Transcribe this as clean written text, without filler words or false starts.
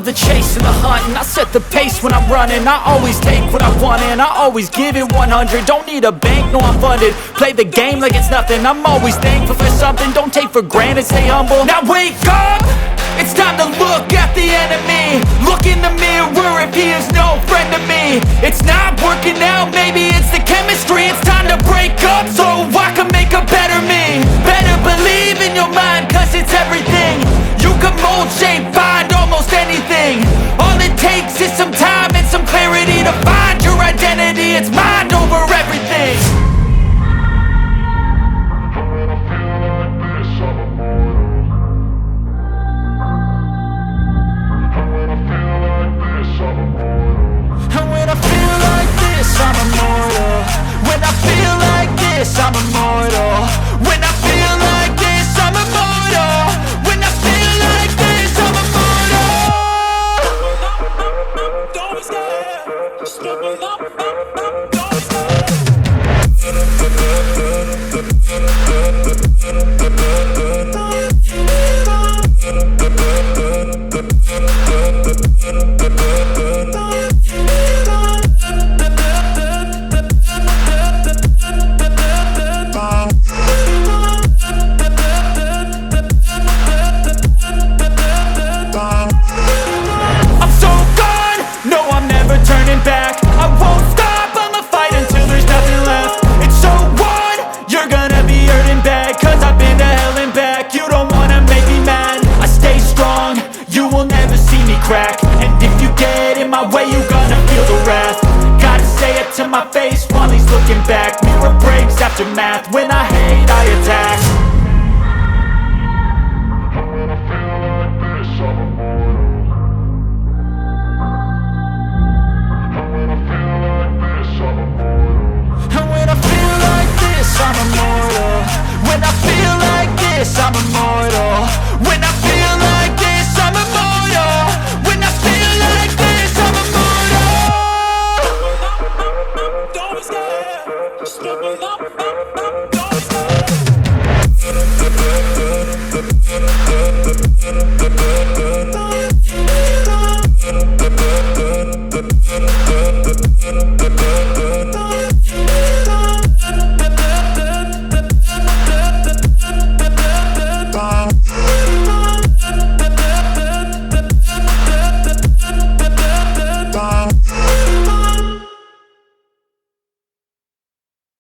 love the chase and the hunt, and I set the pace when I'm running. I always take what I want and I always give it 100. Don't need a bank, no I'm funded. Play the game like it's nothing. I'm always thankful for something. Don't take for granted, stay humble. Now wake up! It's time to look at the enemy. Look in the mirror if he is no friend to me. It's not working out, maybe it's the chemistry. It's time to break up so I can make a better me. Better believe in your mind, cause it's everything. You can mold, shape, find almost anything. All it takes is some time and some clarity to find your identity. It's mind over everything. I'm immortal. When I feel like this, I'm immortal. When I feel like this, I'm immortal. When I feel like this, I'm immortal. Don't be scared. Just step it up. Don't be scared. Crack. And if you get in my way, you gonna feel the wrath. Gotta say it to my face while he's looking back. Mirror breaks after math. When I hate, I attack. When I feel like this, I'm immortal. When I feel like this, I'm immortal. When I feel like this, I'm immortal. When I feel like this, I'm immortal. When I feel like this, I'm immortal. When I feel like this, I'm immortal. Don't be scared. Just step it up.